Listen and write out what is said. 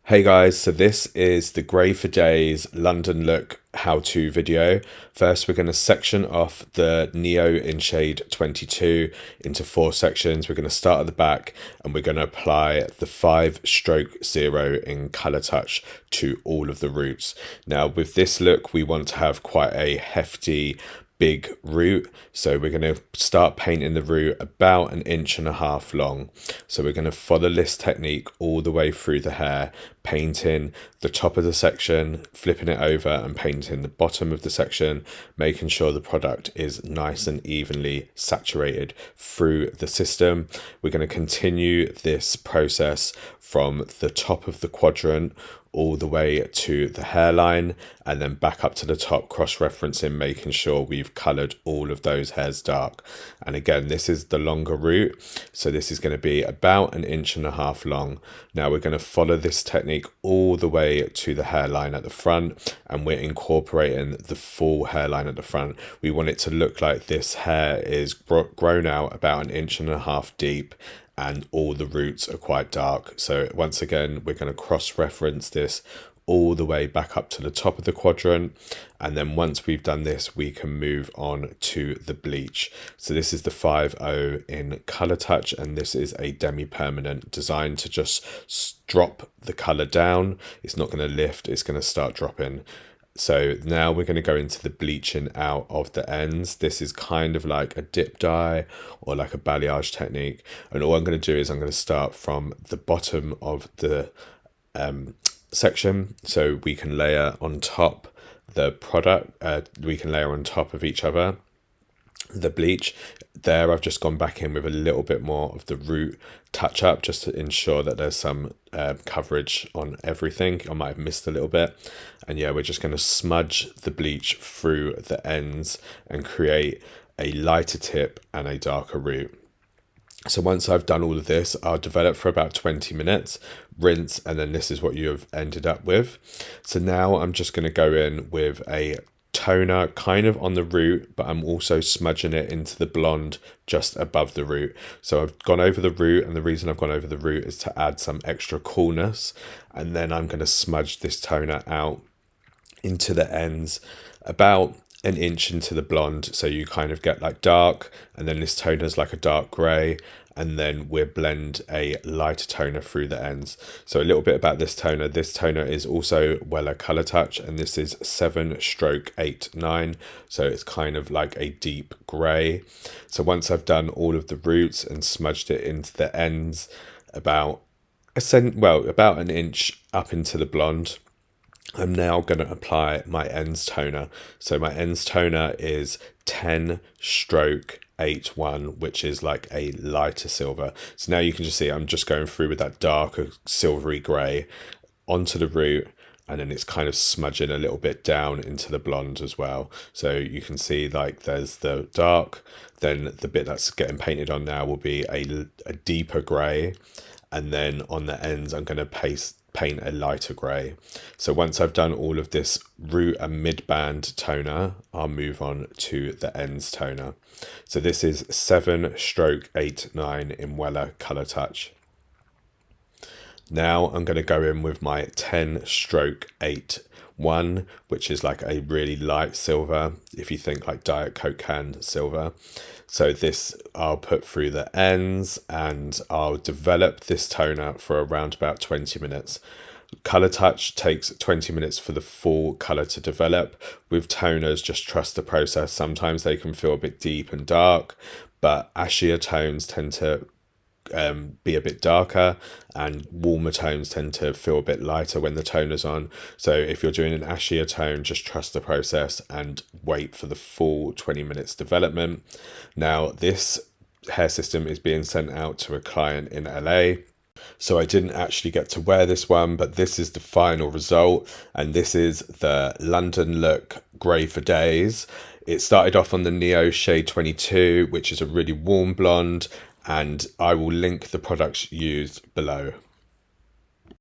Hey guys, so this is the Grey for Days London look how-to video. First, we're going to section off the Neo in shade 22 into 4 sections. We're going to start at the back and we're going to apply the 5/0 in Color Touch to all of the roots. Now, with this look, we want to have quite a hefty big root, so we're going to start painting the root about 1.5 inches long. So we're going to follow this technique all the way through the hair, painting the top of the section, flipping it over and painting the bottom of the section, making sure the product is nice and evenly saturated through the system. We're going to continue this process from the top of the quadrant all the way to the hairline and then back up to the top, cross-referencing, making sure we've coloured all of those hairs dark. And again, this is the longer root, so this is going to be about 1.5 inches long. Now we're going to follow this technique all the way to the hairline at the front, and we're incorporating the full hairline at the front. We want it to look like this hair is grown out about 1.5 inches deep, and all the roots are quite dark. So once again, we're going to cross-reference this all the way back up to the top of the quadrant, and then once we've done this, we can move on to the bleach. So this is the 5/0 in Color Touch, and this is a demi-permanent designed to just drop the color down. It's not going to lift, it's going to start dropping. So now we're going to go into the bleaching out of the ends. This is kind of like a dip dye or like a balayage technique. And all I'm going to do is I'm going to start from the bottom of the section, so we can layer on top the product. We can layer on top of each other the bleach. There I've just gone back in with a little bit more of the root touch up just to ensure that there's some coverage on everything. I might have missed a little bit, and yeah, we're just going to smudge the bleach through the ends and create a lighter tip and a darker root. So once I've done all of this, I'll develop for about 20 minutes, rinse, and then this is what you have ended up with. So now I'm just going to go in with a toner kind of on the root, but I'm also smudging it into the blonde just above the root. So I've gone over the root, and the reason I've gone over the root is to add some extra coolness, and then I'm going to smudge this toner out into the ends about 1 inch into the blonde, so you kind of get like dark, and then this toner is like a dark grey, and then we'll blend a lighter toner through the ends. So a little bit about this toner. This toner is also Wella Color Touch, and this is 7/8/9, so it's kind of like a deep grey. So once I've done all of the roots and smudged it into the ends about about 1 inch up into the blonde, I'm now going to apply my ends toner. So my ends toner is 10/8/1, which is like a lighter silver. So now you can just see I'm just going through with that darker silvery grey onto the root, and then it's kind of smudging a little bit down into the blonde as well. So you can see like there's the dark, then the bit that's getting painted on now will be a deeper grey, and then on the ends I'm going to paint a lighter grey. So once I've done all of this root and mid-band toner, I'll move on to the ends toner. So this is 7/8/9 in Wella Color Touch. Now I'm going to go in with my 10/8/1, which is like a really light silver, if you think like Diet Coke can silver. So this I'll put through the ends, and I'll develop this toner for around about 20 minutes. Color Touch takes 20 minutes for the full color to develop. With toners, just trust the process. Sometimes they can feel a bit deep and dark, but ashier tones tend to be a bit darker, and warmer tones tend to feel a bit lighter when the toner's on. So if you're doing an ashier tone, just trust the process and wait for the full 20 minutes development. Now this hair system is being sent out to a client in LA, so I didn't actually get to wear this one, but this is the final result, and this is the London look Grey for Days. It started off on the Neo shade 22, which is a really warm blonde, and I will link the products used below.